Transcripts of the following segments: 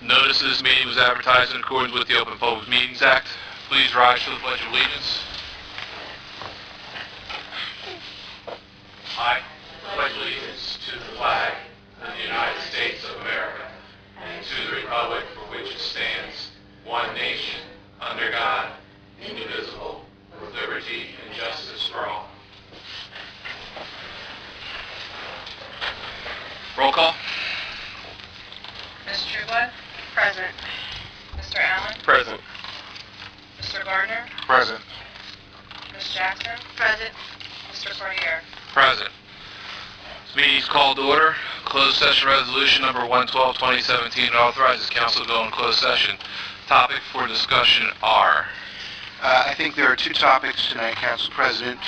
Notice this meeting was advertised in accordance with the Open Public Meetings Act. Please rise to the Pledge of Allegiance. I pledge allegiance to the flag of the United States of America and to the republic for which it stands, one nation, under God, indivisible, with liberty and justice for all. Roll call. Ms. Trueblood? Present. Mr. Allen? Present. Mr. Gardner? Present. Ms. Jackson? Present. Mr. Cordier? Present. This meeting is called to order. Closed session resolution number 112-2017 authorizes council to go in closed session. Topic for discussion are... I think there are two topics tonight, Council President.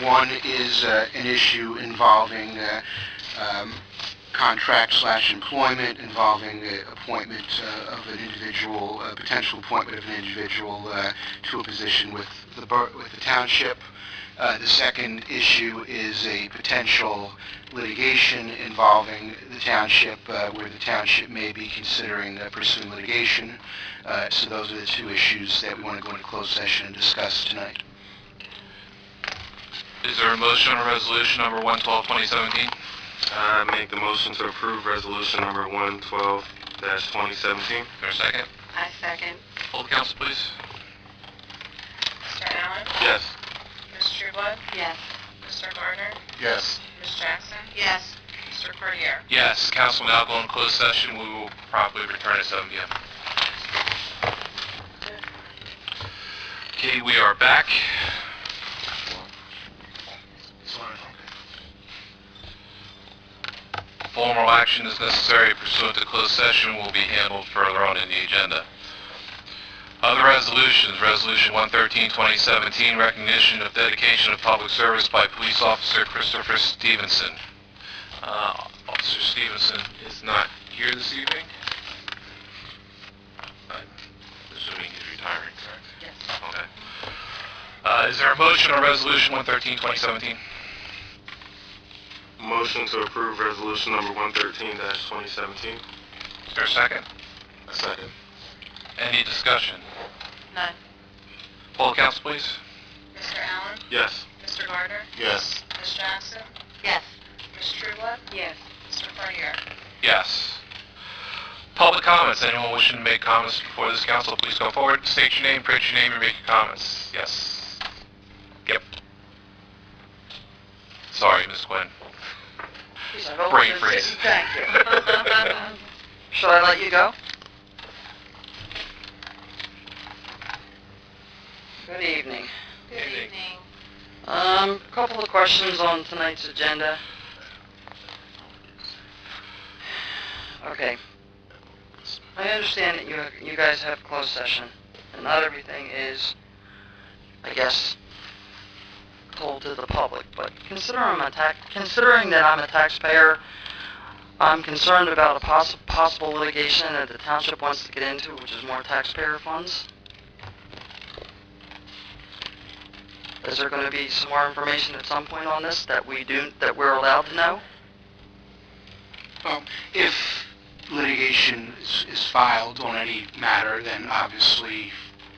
One is an issue involving contract/employment involving the appointment of an individual, potential appointment of an individual to a position with the township. The second issue is a potential litigation involving the township, where the township may be considering pursuing litigation. So those are the two issues that we want to go into closed session and discuss tonight. Is there a motion on resolution number 112-2017? I make the motion to approve resolution number 112-2017. Is there a second? I second. Poll the council, please. Mr. Allen? Yes. Ms. Trueblood? Yes. Mr. Gardner? Yes. Ms. Jackson? Yes. Mr. Cordier? Yes. Council will now go in closed session. We will promptly return at 7 p.m. Okay, we are back. Formal action is necessary pursuant to closed session will be handled further on in the agenda. Other resolutions, Resolution 113-2017, recognition of dedication of public service by Police Officer Christopher Stevenson. Officer Stevenson is not here this evening. I'm assuming he's retiring, correct? Yes. Okay. Is there a motion on Resolution 113-2017? Motion to approve resolution number 113-2017. Is there a second? A second. Any discussion? None. Poll the council, please. Mr. Allen? Yes. Mr. Gardner? Yes. Ms. Jackson? Yes. Ms. Trueblood? Yes. Mr. Cordier? Yes. Public comments. Anyone wishing to make comments before this council, please come forward. State your name, print your name, and make your comments. Yes. Yep. Sorry, Ms. Quinn. Brain freeze. Thank you. Shall I let you go? Good evening. Good evening. A couple of questions on tonight's agenda. Okay. I understand that you guys have closed session, and not everything is, I guess, told to the public, but considering that I'm a taxpayer, I'm concerned about a possible litigation that the township wants to get into, which is more taxpayer funds. Is there going to be some more information at some point on this that we're allowed to know? Well, if litigation is filed on any matter, then obviously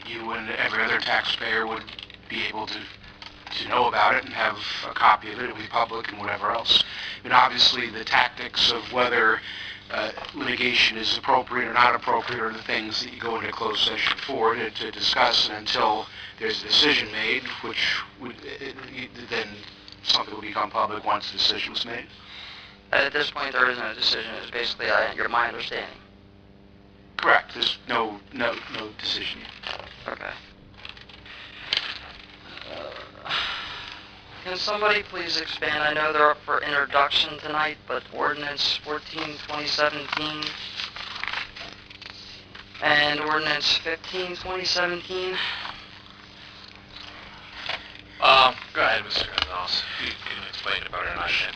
you and every other taxpayer would be able to know about it and have a copy of it. It would be public and whatever else. And obviously the tactics of whether litigation is appropriate or not appropriate are the things that you go into closed session for to discuss, and until there's a decision made, which would then something will become public once the decision was made. At this point, there isn't a decision. It's basically my understanding. Correct. There's no decision yet. Okay. Can somebody please expand? I know they're up for introduction tonight, but Ordinance 14-2017 and Ordinance 15-2017. Go ahead, Mr. Gonzalez. You can explain it better than I can.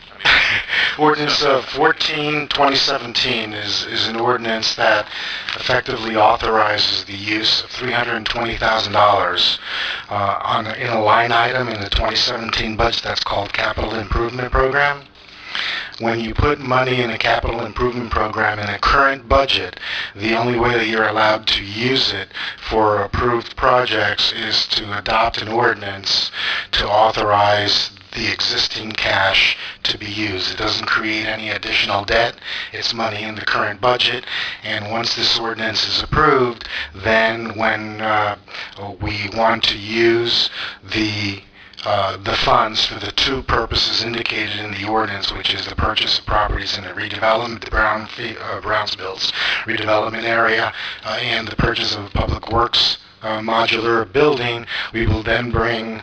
Ordinance 14-2017 is an ordinance that effectively authorizes the use of $320,000 in a line item in the 2017 budget that's called Capital Improvement Program. when you put money in a capital improvement program in a current budget, the only way that you're allowed to use it for approved projects is to adopt an ordinance to authorize the existing cash to be used. It doesn't create any additional debt. It's money in the current budget. And once this ordinance is approved, then when we want to use the funds for the two purposes indicated in the ordinance, which is the purchase of properties in the redevelopment, the Brownsville's redevelopment area, and the purchase of public works modular building, we will then bring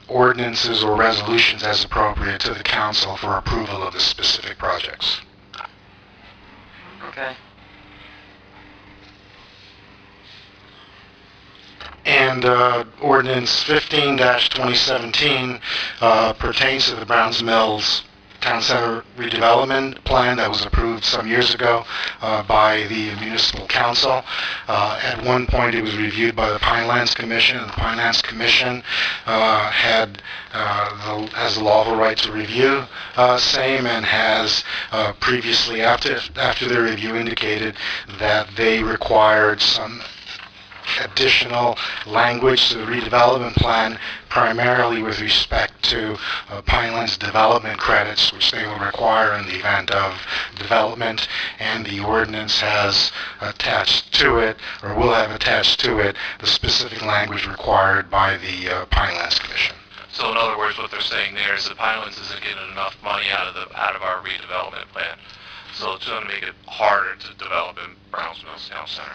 ordinances or resolutions as appropriate to the council for approval of the specific projects. Okay. And ordinance 15-2017 pertains to the Browns Mills Town Center redevelopment plan that was approved some years ago by the municipal council. At one point it was reviewed by the Pinelands Commission, and the Pinelands Commission has the lawful right to review same, and has previously, after their review, indicated that they required some additional language to the redevelopment plan, primarily with respect to Pinelands development credits, which they will require in the event of development, and the ordinance has attached to it, or will have attached to it, the specific language required by the Pinelands Commission. So in other words, what they're saying there is that Pinelands isn't getting enough money out of our redevelopment plan, so it's going to make it harder to develop in Browns Mills Town Center.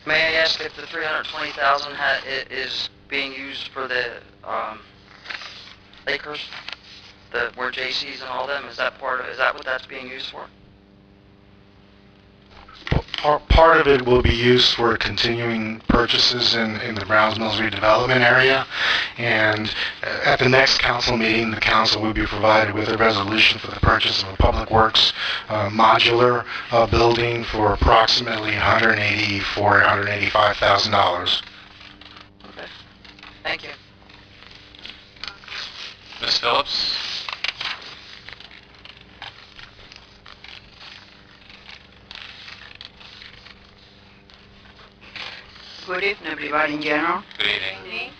May I ask if the $320,000 is being used for the acres, where JC's and all them? Is that what that's being used for? Part of it will be used for continuing purchases in the Browns Mills redevelopment area, and at the next council meeting, the council will be provided with a resolution for the purchase of a public works modular building for approximately $185,000. Okay. Thank you. Ms. Phillips? Good evening, everybody in general. Good evening.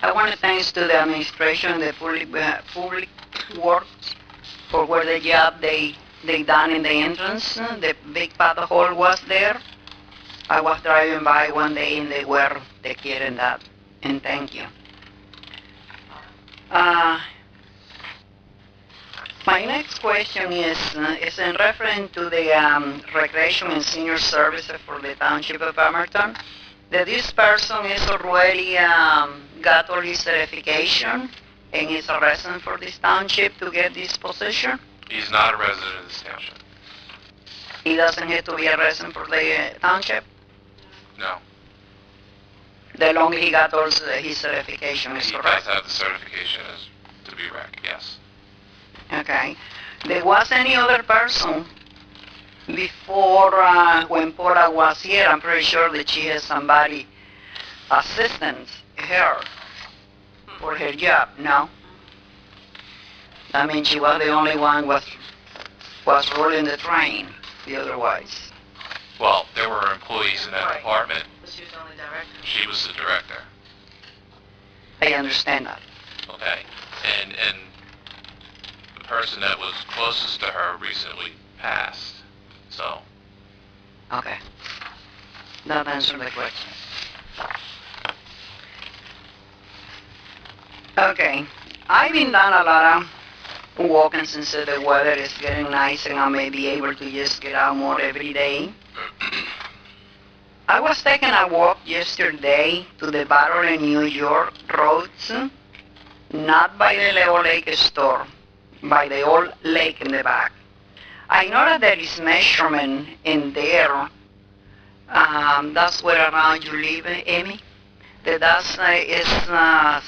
I want to thank to the administration, the public works, for what the job they done in the entrance. The big pothole was there. I was driving by one day and they were taking that, and thank you. My next question is in reference to the recreation and senior services for the township of Pemberton. That this person is already got all his certification and is a resident for this township to get this position. He's not a resident of this township. He doesn't have to be a resident for the township. No. The longer he got all his certification is He does correct. have the certification to be rec, yes. Okay. There was any other person before when Paula was here? I'm pretty sure that she has somebody assistant her for her job. No. I mean, she was the only one was rolling the train. The otherwise. Well, there were employees in that Right. department. Was she the only director? She was the director, I understand that. okay? And the person that was closest to her recently passed, so. Okay. That answered the question. Okay. I've been done a lot of walking since the weather is getting nice and I may be able to just get out more every day. I was taking a walk yesterday to the Battle in New York roads, not by the Leo Lake store, by the old lake in the back. I know that there is measurement in there. That's where around you live, Amy. That's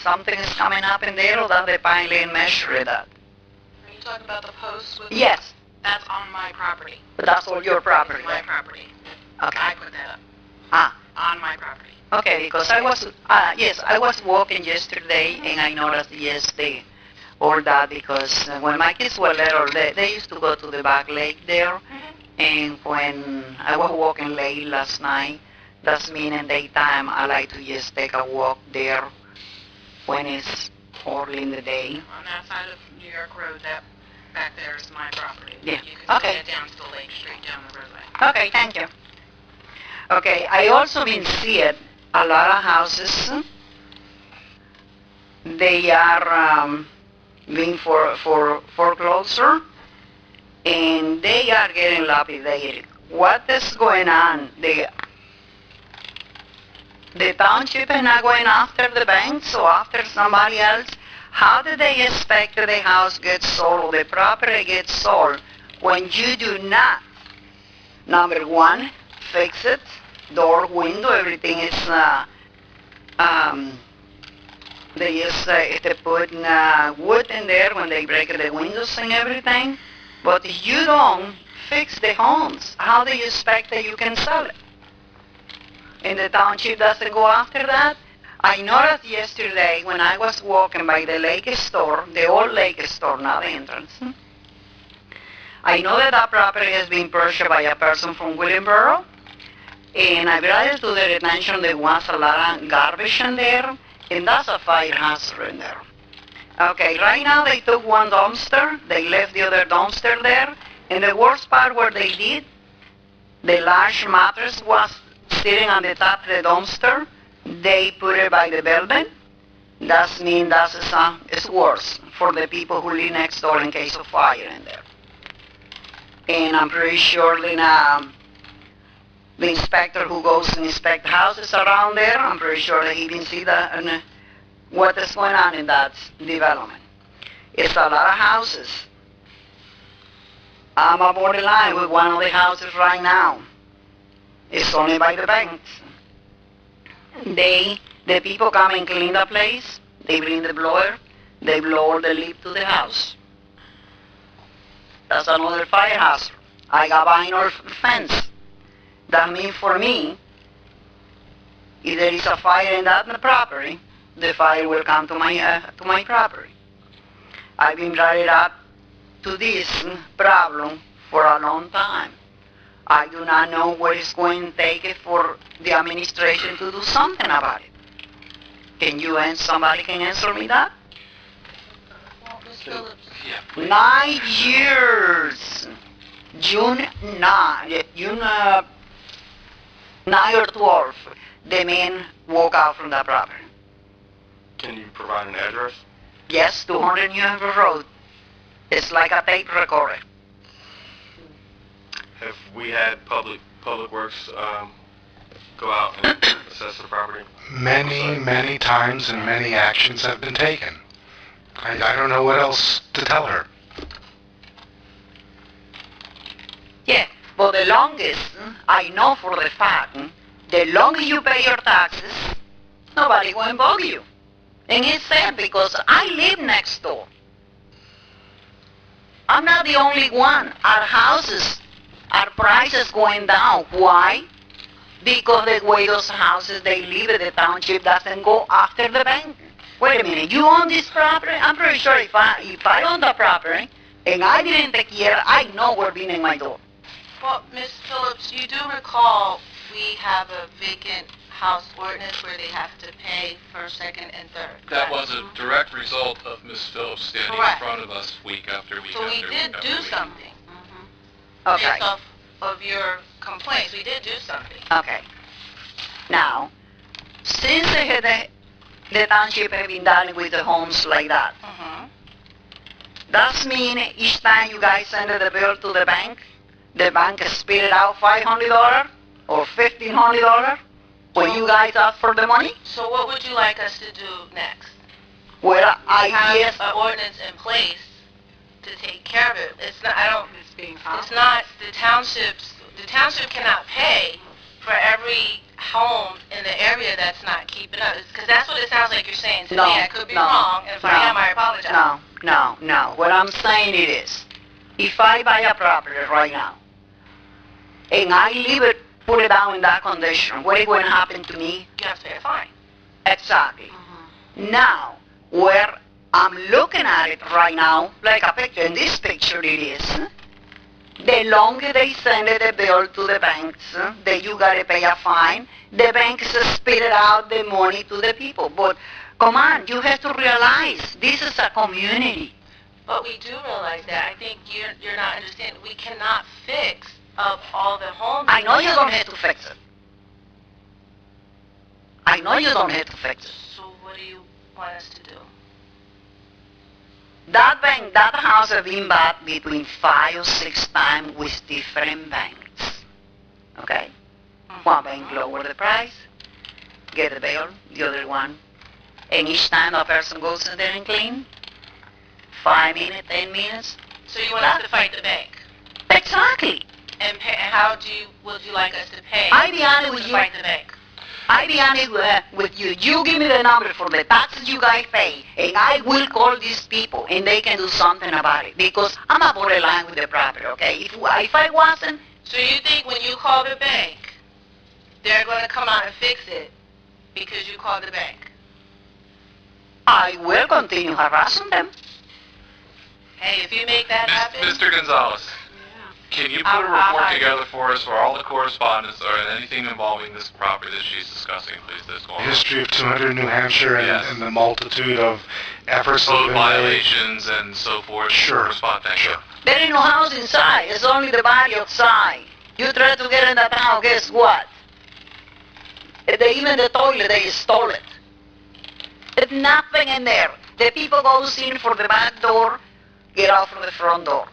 something is coming up in there, or that the pine lane measure that? Are you talking about the post with? Yes, That's on my property. but that's all your property. My property. Okay. I put that up. Ah, on my property. Okay, because I was walking yesterday and I noticed yesterday all that because when my kids were little, they used to go to the back lake there. And when I was walking late last night, that's meaning daytime, I like to just take a walk there when it's early in the day. On that side of New York Road, that back there is my property. Yeah. You can Okay. see it down to the lake, straight down the roadway. Okay, thank you. Okay, I also been seeing a lot of houses. They are being for foreclosure, and they are getting lapidated. What is going on? The township is not going after the banks or after somebody else. How do they expect that the house gets sold or the property gets sold when you do not, number one, fix it, door, window, everything is, they just they put wood in there when they break the windows and everything. But if you don't fix the homes, how do you expect that you can sell it? And the township doesn't go after that? I noticed yesterday when I was walking by the lake store, the old lake store, not the entrance. I know that that property has been purchased by a person from Williamboro, and I brought it to their attention there was a lot of garbage in there, and that's a fire hazard in there. Okay, right now they took one dumpster, they left the other dumpster there, and the worst part where they did, the large mattress was sitting on the top of the dumpster. They put it by the building. That means it's worse for the people who live next door in case of fire in there. And I'm pretty sure the inspector who goes to inspect houses around there, I'm pretty sure that he can see that what is going on in that development. It's a lot of houses. I'm a borderline with one of the houses right now. It's only by the banks. The people come and clean the place. They bring the blower. They blow the leaf to the house. That's another fire hazard. I got vinyl fence. That means for me, if there is a fire in that property, the fire will come to my property. I've been brought up to this problem for a long time. I do not know what it's going to take for the administration to do something about it. Somebody can answer me that? Well, Ms. Phillips, 9 years. June 9 or 12, the man walk out from that property. Can you provide an address? Yes, 200 New Hampshire Road. It's like a tape recorder. Have we had public works go out and assess the property? Many times and many actions have been taken. I don't know what else to tell her. Yeah, but the longest, I know for the fact, the longer you pay your taxes, nobody will bug you. And it's sad because I live next door. I'm not the only one. Our houses, our prices going down. Why? Because the way those houses they live in the township doesn't go after the bank. Wait a minute, you own this property? I'm pretty sure if I own the property and I didn't take care, I know what's been in my door. well, Ms. Phillips, you do recall we have a vacant house ordinance where they have to pay first, second, and third. That correct? was a direct result of Ms. Phillips standing in Correct. front of us week after week So after we week did after do week. something. Okay, Based off of your complaints, we did do something. okay. Now, since the township have been dealing with the homes like that, does mean each time you guys send the bill to the bank spit it out $500 or $1,500 when you guys ask for the money? So what would you like us to do next? Well, We I have guess, an ordinance in place to take care of it. It's not, It's being it's not, the township cannot pay for every home in the area that's not keeping up. Because that's what it sounds like you're saying to me. I could be wrong, and if I am, I apologize. No. What I'm saying it is, if I buy a property right now, and I leave it put it down in that condition, what is going to happen to me? You have to pay a fine. Exactly. Now, where I'm looking at it right now, like a picture, in this picture it is, the longer they send the bill to the banks, that you got to pay a fine, the banks spit it out the money to the people. But come on, you have to realize this is a community. But we do realize that. I think you're not understanding. We cannot fix up all the homes. I know you don't have to fix it. I know you don't have to fix it. So what do you want us to do? That bank, that house has been bought between 5 or 6 times with different banks. Okay? One bank lower the price, get the bill, the other one. And each time a person goes in there and clean, 5 minutes, 10 minutes. So you want us to fight the bank? Exactly. And how would you like us to pay I be honest with to you. fight the bank? I be honest with you. You give me the number for the taxes you guys pay, and I will call these people, and they can do something about it. Because I'm a borderline with the property, okay? If I wasn't, So you think when you call the bank, they're going to come out and fix it because you called the bank? I will continue harassing them. Hey, if you make that happen... Mr. Gonzalez, can you put a report together for us for all the correspondence or anything involving this property that she's discussing, please, that's going on? History of 200 New Hampshire Yes. and the multitude of efforts that have Code been made. violations and so forth. Sure. Respond, thank you. There ain't no house inside. It's only the body outside. You try to get in that house, guess what? Even the toilet, they stole it. There's nothing in there. The people goes in for the back door, get out from the front door.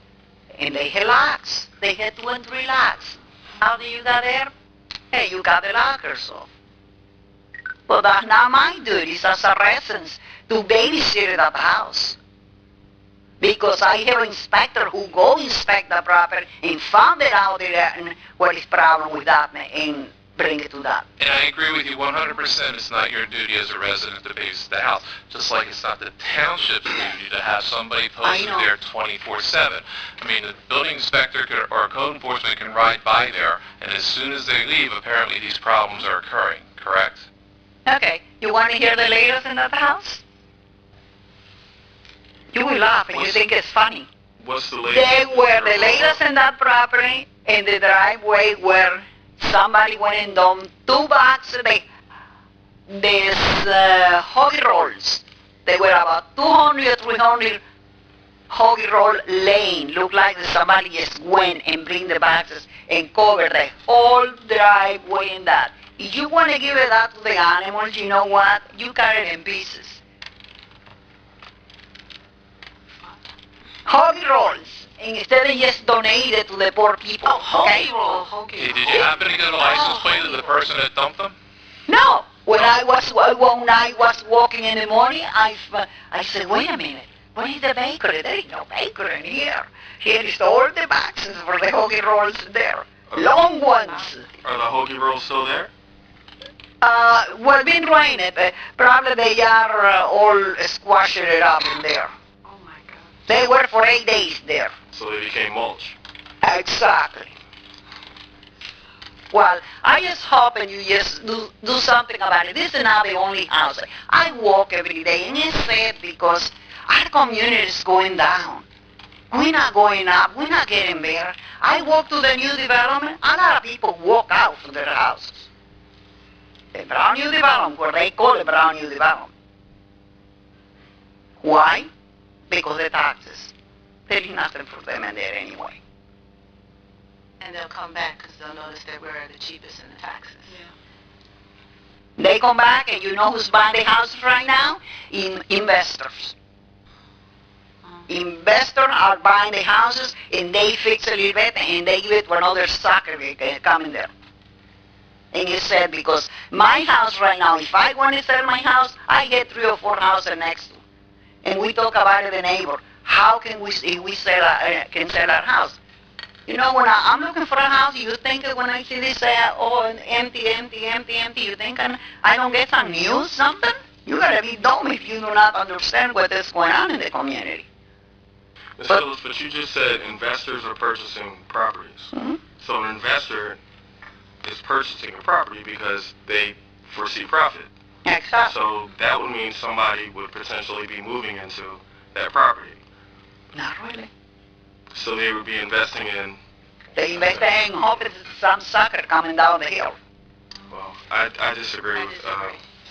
And they had locks. They had 2 and 3 locks. How do you got there? Hey, you got the lockers off. Well, that's not my duties as a resident to babysit that house. Because I have an inspector who go inspect the property and found it out there and what is problem with that and bring it to that. And I agree with you 100%. It's not your duty as a resident to babysit the house. Just like it's not the township's duty to have somebody posted know. there 24/7. I mean, the building inspector or code enforcement can ride by there, and as soon as they leave, apparently these problems are occurring, correct? Okay, you want to hear the latest in that house? You will laugh and you think it's funny. What's the latest? They were the latest in that property in the driveway where somebody went and dumped 2 bags of these hoagie rolls. They were about 200 or 300 hoagie roll laying. Looked like somebody just went and bring the boxes and covered the whole driveway in that. If you want to give it out to the animals, you know what? You cut it in pieces. Hoagie rolls. And instead of just donate it to the poor people. Okay? Hey, did you happen to get a license plate of the person that dumped them? No. When I was walking in the morning, I said, wait a minute. What is the bakery? There is no bakery in here. Here is all the boxes for the hoagie rolls there. Long ones. Are the hoagie rolls still there? Well, been raining. Probably they are all squashing it up in there. Oh, my God. They were for 8 days there. So they became mulch. Exactly. Well, I just hope and you just do something about it. This is not the only house. I walk every day, and it's sad because our community is going down. We're not going up. We're not getting better. I walk to the new development. A lot of people walk out to their houses. The brown new development, where they call it brown new development. Why? Because the taxes. There is nothing for them in there anyway. And they'll come back because they'll notice that we're the cheapest in the taxes. They come back, and you know who's buying the houses right now? Investors. Investors are buying the houses, and they fix a little bit, and they give it to another sucker coming there. And he said, because my house right now, if I want to sell my house, I get 3 or 4 houses next to. And we talk about it, the neighbor. How can we sell our house? You know, when I'm looking for a house, you think that when I see this, empty, you think I don't get some news, something? You gotta be dumb if you do not understand what is going on in the community. Ms. Phillips, but you just said investors are purchasing properties. Mm-hmm. So an investor is purchasing a property because they foresee profit. Exactly. So that would mean somebody would potentially be moving into that property. Not really. So they would be investing in, They invest in hoping some sucker coming down the hill. well, I disagree with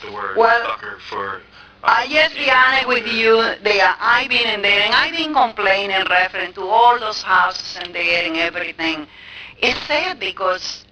the word Well, sucker for... I just be honest with you, I've been in there and I've been complaining referring to all those houses in there and everything. It's sad because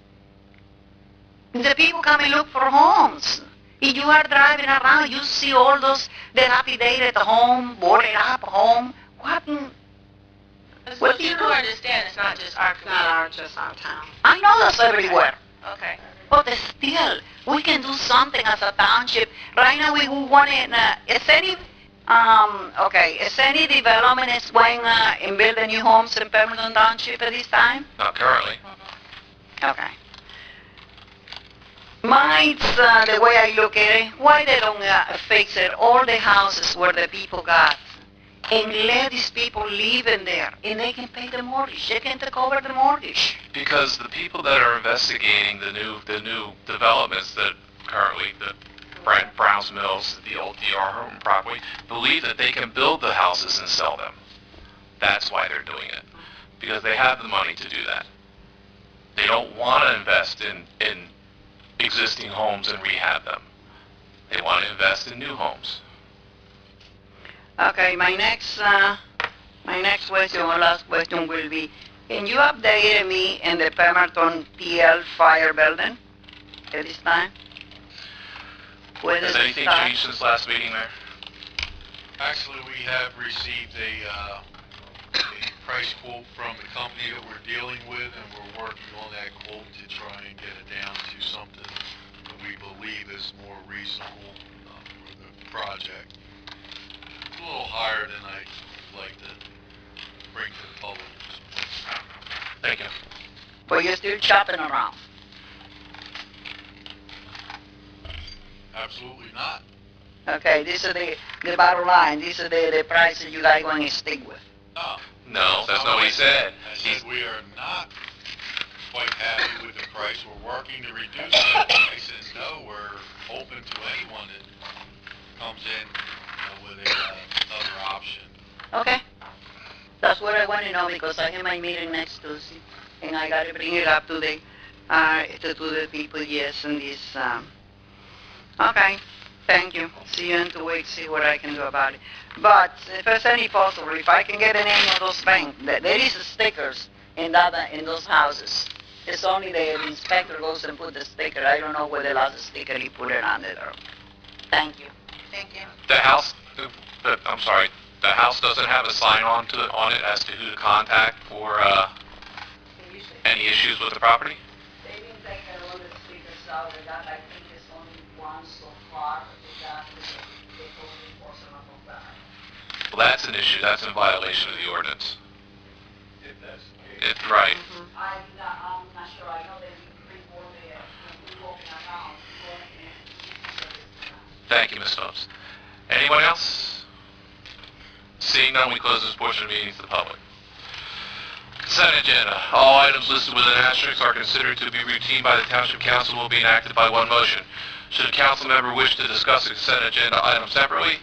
the people come and look for homes. If you are driving around, you see all those dilapidated home, boarded up home. What But do you people do? understand it's not just our community. Just our town. I know that's everywhere. Okay. But still, we can do something as a township. Right now, we want to, is any development is going in building new homes in Pemberton Township at this time? Not currently. Okay. Mine's the way I look at it, why they don't fix it, all the houses where the people got, and let these people live in there, and they can pay the mortgage, they can take over the mortgage. Because the people that are investigating the new developments that currently, the Browns Mills, the old DR home property, believe that they can build the houses and sell them. That's why they're doing it. Because they have the money to do that. They don't want to invest in existing homes and rehab them. They want to invest in new homes. Okay, my next question or last question will be, can you update me in the Pemberton TL fire building at this time? Where Has does it anything start? changed since last meeting, Mayor? Actually, we have received a price quote from the company that we're dealing with, and we're working on that quote to try and get it down to something that we believe is more reasonable for the project. It's a little higher than I'd like to bring to the public. Thank you. But you're still shopping around. Absolutely not. Okay, this is the bottom line. This is the price that you guys going to stick with. No. No, that's not what he said. I said we are not quite happy with the price. We're working to reduce that price, and no, we're open to anyone that comes in with another option. Okay. That's what I want to know because I have my meeting next Tuesday, and I got to bring it up to the people. Yes, and this. Okay. Thank you. See you in 2 weeks. See what I can do about it. But if there's any possible, if I can get in any of those banks, there is stickers in those houses. It's only the inspector goes and put the sticker. I don't know where the last sticker he put it on the door. Thank you. Thank you. The house, I'm sorry, the house doesn't have a sign on it as to who to contact for any issues with the property? They didn't take all the stickers out. They got, I think, it's only one so far. They told me enforcement of that. Well, that's an issue. That's in violation of the ordinance. If that's the case. It's right. I'm not sure. I know they report when we open accounts. Thank you, Ms. Phillips. Anyone else? Seeing none, we close this portion of the meeting to the public. Consent agenda. All items listed with an asterisk are considered to be routine by the Township Council and will be enacted by one motion. Should a council member wish to discuss a consent agenda item separately,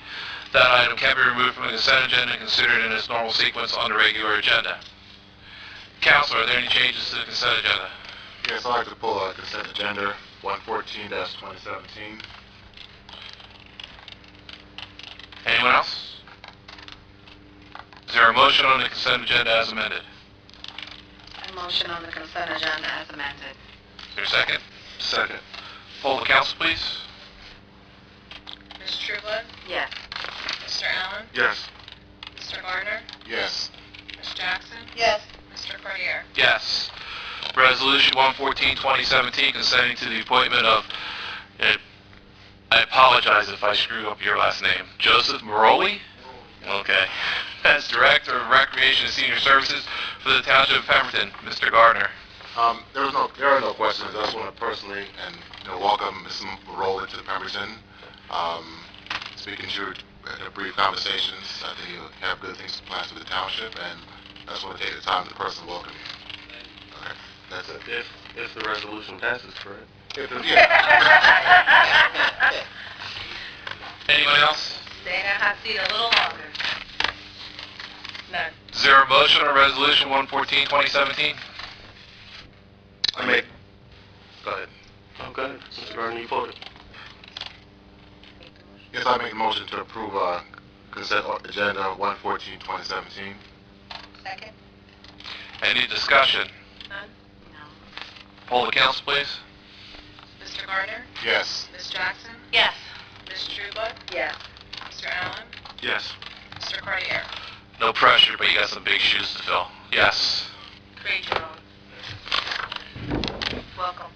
that item can be removed from the consent agenda and considered in its normal sequence on the regular agenda. Council, are there any changes to the consent agenda? Yes, I'd like to pull a consent agenda 114-2017. Anyone else? Is there a motion on the consent agenda as amended? A motion on the consent agenda as amended. Is there a second? Second. Poll the council, please. Ms. Trueblood? Yes. Mr. Allen? Yes. Mr. Gardner? Yes. Ms. Jackson? Yes. Mr. Cordier? Yes. Resolution 114-2017 consenting to the appointment of, I apologize if I screw up your last name, Joseph Maroli? Okay. As Director of Recreation and Senior Services for the Township of Pemberton. Mr. Gardner. There are no questions. I just want to personally welcome Ms. Maroli to the Pemberton. Speaking to you in a brief conversations, I think you have good things planned for the township, and I just want to take the time to personally welcome you. Okay, that's it. If the resolution passes, correct? Anyone else? Stay in that hot seat a little longer. None. Is there a motion on Resolution 114, 2017? I make... Go ahead. Oh, go ahead. Mr. Gardner, you voted. Yes, I make a motion to approve consent agenda 114, 2017. Second? Any discussion? None? No. Poll the council, please. Mr. Gardner? Yes. Ms. Jackson? Yes. Ms. Truba? Yes. Mr. Allen? Yes. Mr. Cartier? No pressure, but you got some big shoes to fill. Yes. Create your own. Welcome.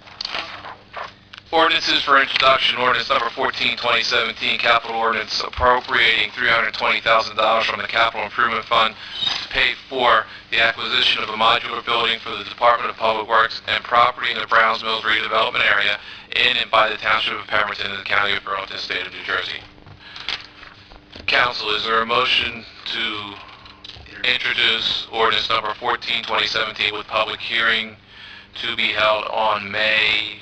Ordinances for introduction. Ordinance number 14, 2017, capital ordinance appropriating $320,000 from the Capital Improvement Fund to pay for the acquisition of a modular building for the Department of Public Works and property in the Browns Mills redevelopment area in and by the Township of Pemberton in the County of Burlington, State of New Jersey. Council, is there a motion to introduce ordinance number 14, 2017 with public hearing to be held on May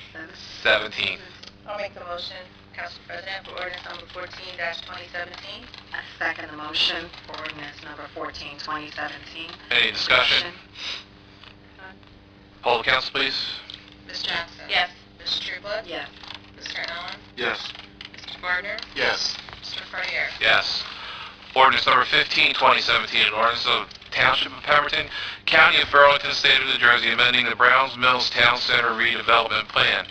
17th? I'll make the motion, Council President, for ordinance number 14-2017. I second the motion for ordinance number 14, 2017. Any discussion? Poll the council, please. Ms. Jackson? Yes. Ms. Truba? Yes. Mr. Allen? Yes. Mr. Gardner? Yes. Mr. Cartier? Yes. Ordinance number 15, 2017, an ordinance of Township of Pemberton, County of Burlington, State of New Jersey, amending the Browns Mills Town Center redevelopment plan.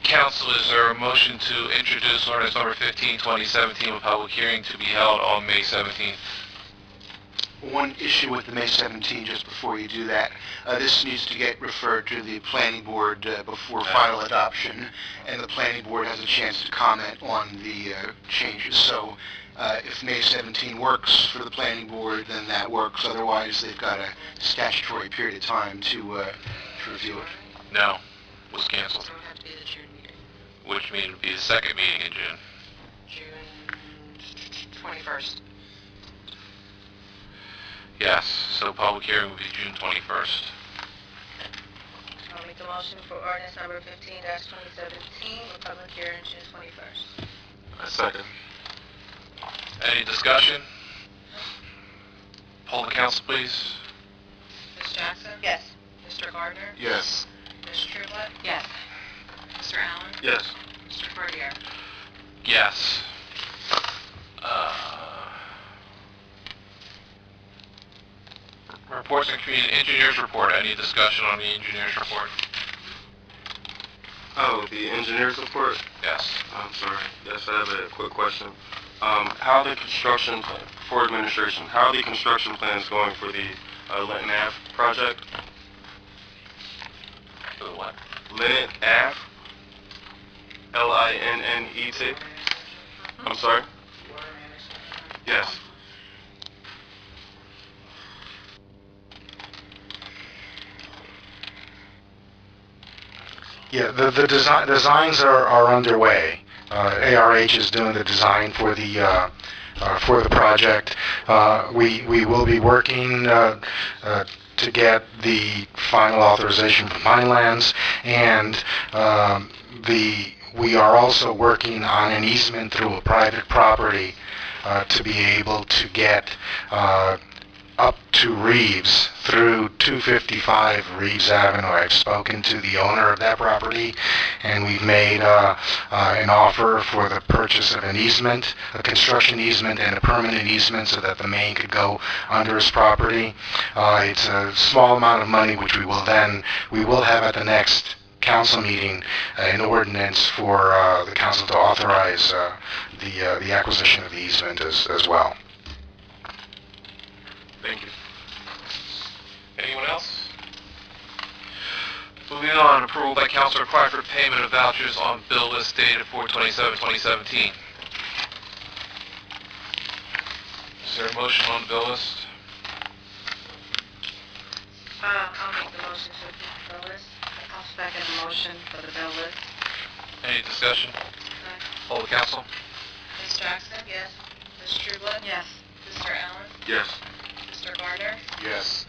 Council, is there a motion to introduce ordinance number 15, 2017 with public hearing to be held on May 17th? One issue with the May 17, just before you do that, this needs to get referred to the planning board before final adoption, and the planning board has a chance to comment on the changes. So if May 17 works for the planning board, then that works. Otherwise, they've got a statutory period of time to review it. No, was canceled. So it had to be the June meeting. Which meeting would be the second meeting in June. June 21st. Yes, so public hearing will be June 21st. I'll make the motion for ordinance number 15-2017 with public hearing June 21st. I second. Any discussion? Poll the council, please. Ms. Jackson? Yes. Mr. Gardner? Yes. Ms. Truba? Yes. Mr. Allen? Yes. Mr. Cartier? Yes. Reports and community engineers report. Any discussion on the engineers report? Oh, the engineer's report? Yes. I'm sorry. Yes, I have a quick question. How the construction, for administration, how are the construction plans going for the Linton Ave project? For the what? Linton Ave? L-I-N-N-E-T? I'm sorry? Yes. Yeah, the designs are underway. ARH is doing the design for the project. We will be working to get the final authorization from Pinelands, and we are also working on an easement through a private property to be able to get up to Reeves through 255 Reeves Avenue. I've spoken to the owner of that property, and we've made an offer for the purchase of an easement, a construction easement and a permanent easement, so that the main could go under his property. It's a small amount of money, which we will have at the next council meeting an ordinance for the council to authorize the acquisition of the easement as well. Thank you. Anyone else? Moving on, approval by council required for payment of vouchers on bill list dated 4/27/2017. Is there a motion on the bill list? I'll make the motion to approve the bill list. I'll second the motion for the bill list. Any discussion? Poll the council. Ms. Jackson? Yes. Ms. Truba? Yes. Mr. Allen? Yes. Mr. Gardner? Yes.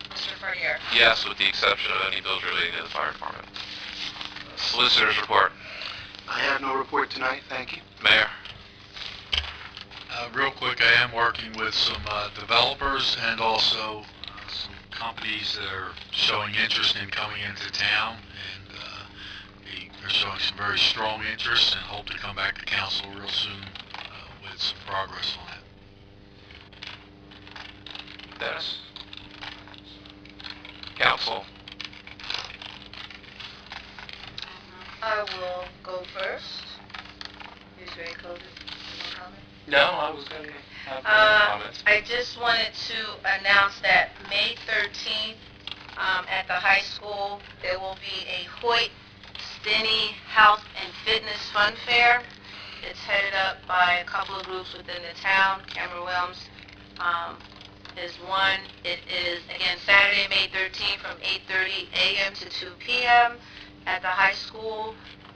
Mr. for a year. Yes, with the exception of any bills relating to the fire department. Solicitor's report. I have no report tonight, thank you. Mayor. Real quick, I am working with some developers and also some companies that are showing interest in coming into town, and they're showing some very strong interest, and hope to come back to council real soon with some progress on it. Dennis. Council. I will go first. Who's ready to close it? No comment? No, I was going to have comments. I just wanted to announce that May 13th, at the high school, there will be a Hoyt Stinney Health and Fitness Fun Fair. It's headed up by a couple of groups within the town. Cameron Williams is one. It is, again, Saturday, May 13th from 8:30 a.m. to 2 p.m. at the high school.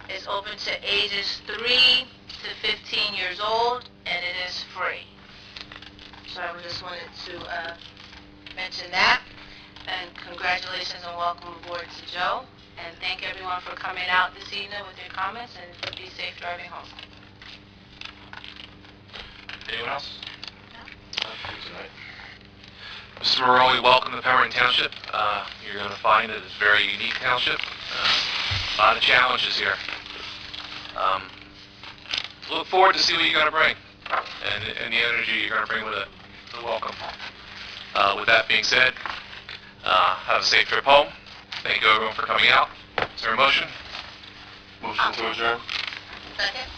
It's open to ages 3 to 15 years old, and it is free. So I just wanted to mention that, and congratulations and welcome aboard to Joe, and thank everyone for coming out this evening with your comments, and be safe driving home. Anyone else? No. Tonight. Mr. Morelli, welcome to Pemberton Township. You're going to find it is a very unique township. A lot of challenges here. Look forward to see what you're going to bring, and the energy you're going to bring with it. So welcome. With that being said, have a safe trip home. Thank you everyone for coming out. Is there a motion? Motion to adjourn. Second?